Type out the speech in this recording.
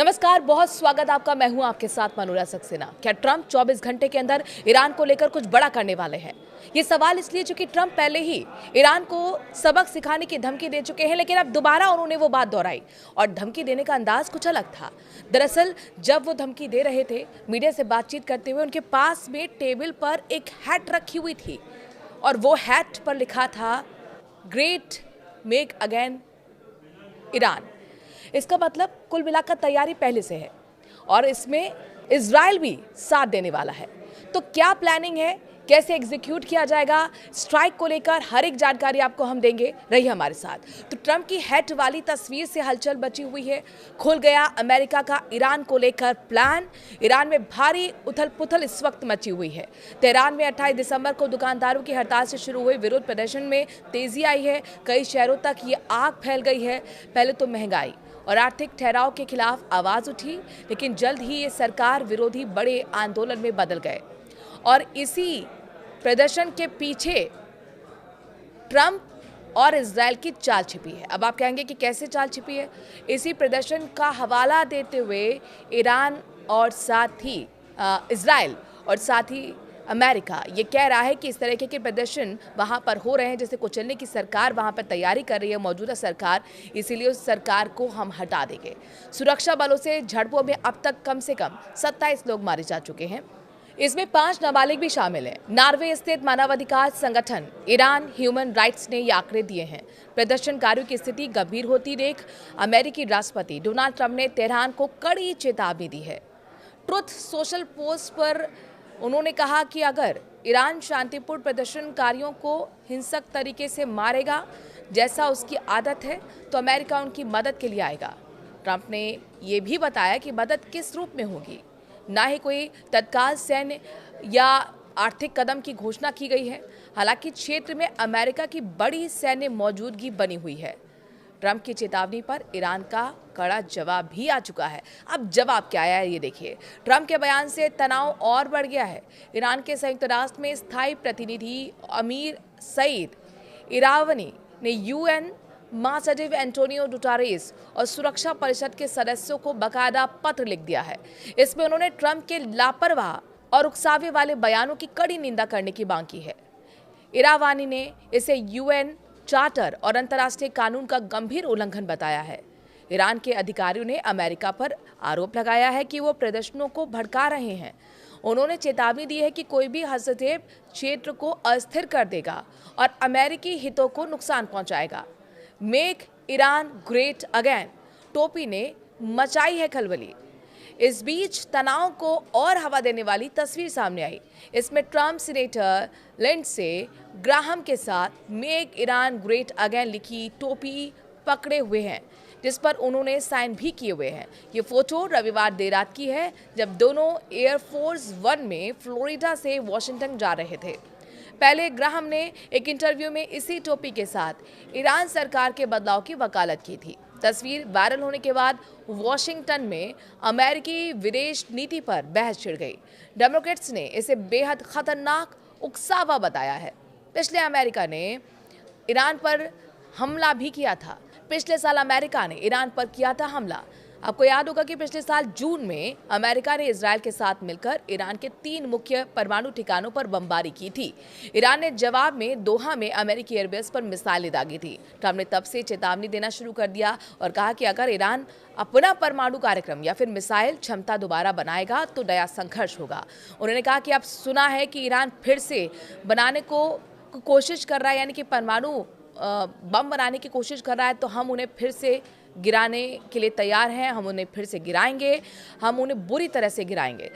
नमस्कार, बहुत स्वागत आपका। मैं हूं आपके साथ मनोरा सक्सेना। क्या ट्रंप 24 घंटे के अंदर ईरान को लेकर कुछ बड़ा करने वाले हैं? ये सवाल इसलिए क्योंकि ट्रंप पहले ही ईरान को सबक सिखाने की धमकी दे चुके हैं, लेकिन अब दोबारा उन्होंने वो बात दोहराई और धमकी देने का अंदाज कुछ अलग था। दरअसल जब वो धमकी दे रहे थे, मीडिया से बातचीत करते हुए उनके पास में टेबल पर एक हैट रखी हुई थी और वो हैट पर लिखा था ग्रेट मेक अगेन ईरान। इसका मतलब कुल मिलाकर तैयारी पहले से है और इसमें इजराइल भी साथ देने वाला है। तो क्या प्लानिंग है, कैसे एग्जीक्यूट किया जाएगा, स्ट्राइक को लेकर हर एक जानकारी आपको हम देंगे। रही हमारे साथ। तो ट्रंप की हैट वाली तस्वीर से हलचल मची हुई है। खुल गया अमेरिका का ईरान को लेकर प्लान। ईरान में भारी उथल पुथल इस वक्त मची हुई है। तेहरान में 28 दिसंबर को दुकानदारों की हड़ताल से शुरू हुए विरोध प्रदर्शन में तेजी आई है। कई शहरों तक ये आग फैल गई है। पहले तो महंगाई और आर्थिक ठहराव के खिलाफ आवाज उठी, लेकिन जल्द ही ये सरकार विरोधी बड़े आंदोलन में बदल गए और इसी प्रदर्शन के पीछे ट्रंप और इजराइल की चाल छिपी है। अब आप कहेंगे कि कैसे चाल छिपी है? इसी प्रदर्शन का हवाला देते हुए ईरान और साथ ही इजराइल और साथ ही अमेरिका ये कह रहा है कि इस तरह के प्रदर्शन वहां पर हो रहे हैं जैसे कुचलने की सरकार वहां पर तैयारी कर रही है मौजूदा सरकार, इसीलिए उस सरकार को हम हटा देंगे। सुरक्षा बलों से झड़पों में अब तक कम से कम 27 लोग मारे जा चुके हैं। इसमें 5 नाबालिग भी शामिल हैं। नॉर्वे स्थित मानवाधिकार संगठन ईरान ह्यूमन राइट्स ने ये आंकड़े दिए हैं। प्रदर्शनकारियों की स्थिति गंभीर होती देख अमेरिकी राष्ट्रपति डोनाल्ड ट्रंप ने तेहरान को कड़ी चेतावनी दी है। ट्रुथ सोशल पोस्ट पर उन्होंने कहा कि अगर ईरान शांतिपूर्ण प्रदर्शनकारियों को हिंसक तरीके से मारेगा जैसा उसकी आदत है तो अमेरिका उनकी मदद के लिए आएगा। ट्रंप ने ये भी बताया कि मदद किस रूप में होगी। ना ही कोई तत्काल सैन्य या आर्थिक कदम की घोषणा की गई है। हालांकि क्षेत्र में अमेरिका की बड़ी सैन्य मौजूदगी बनी हुई है। ट्रंप की चेतावनी पर ईरान का कड़ा जवाब भी आ चुका है। अब जवाब क्या आया है ये देखिए। ट्रंप के बयान से तनाव और बढ़ गया है। ईरान के संयुक्त राष्ट्र में स्थायी प्रतिनिधि अमीर सईद इरावनी ने यूएन महासचिव एंटोनियो गुटेरेस और सुरक्षा परिषद के सदस्यों को बाकायदा पत्र लिख दिया है। इसमें उन्होंने ट्रंप के लापरवाह और उकसावे वाले बयानों की कड़ी निंदा करने की मांग की है। इरावानी ने इसे यूएन चार्टर और अंतर्राष्ट्रीय कानून का गंभीर उल्लंघन बताया है। ईरान के अधिकारियों ने अमेरिका पर आरोप लगाया है कि वो प्रदर्शनों को भड़का रहे हैं। उन्होंने चेतावनी दी है कि कोई भी हस्तक्षेप क्षेत्र को अस्थिर कर देगा और अमेरिकी हितों को नुकसान पहुंचाएगा। मेक ईरान ग्रेट अगेन टोपी ने मचाई है खलबली। इस बीच तनाव को और हवा देने वाली तस्वीर सामने आई। इसमें ट्रंप सीनेटर लिंडसे ग्राहम के साथ मेक ईरान ग्रेट अगेन लिखी टोपी पकड़े हुए हैं, जिस पर उन्होंने साइन भी किए हुए हैं। ये फोटो रविवार देर रात की है, जब दोनों एयरफोर्स 1 में फ्लोरिडा से वॉशिंगटन जा रहे थे। पहले ग्राहम ने एक इंटरव्यू में इसी टोपी के साथ ईरान सरकार के बदलाव की वकालत की थी। तस्वीर वायरल होने के बाद वॉशिंगटन में अमेरिकी विदेश नीति पर बहस छिड़ गई। डेमोक्रेट्स ने इसे बेहद खतरनाक उकसावा बताया है। पिछले अमेरिका ने ईरान पर हमला भी किया था। पिछले साल अमेरिका ने ईरान पर किया था हमला। आपको याद होगा कि पिछले साल जून में अमेरिका ने इजराइल के साथ मिलकर ईरान के 3 मुख्य परमाणु ठिकानों पर बमबारी की थी। ईरान ने जवाब में दोहा में अमेरिकी एयरबेस पर मिसाइलें दागी थी। ट्रंप ने तब से चेतावनी देना शुरू कर दिया और कहा कि अगर ईरान अपना परमाणु कार्यक्रम या फिर मिसाइल क्षमता दोबारा बनाएगा तो नया संघर्ष होगा। उन्होंने कहा कि अब सुना है कि ईरान फिर से बनाने को कोशिश कर रहा है, यानी कि परमाणु बम बनाने की कोशिश कर रहा है, तो हम उन्हें फिर से गिराने के लिए तैयार हैं। हम उन्हें फिर से गिराएंगे, हम उन्हें बुरी तरह से गिराएंगे।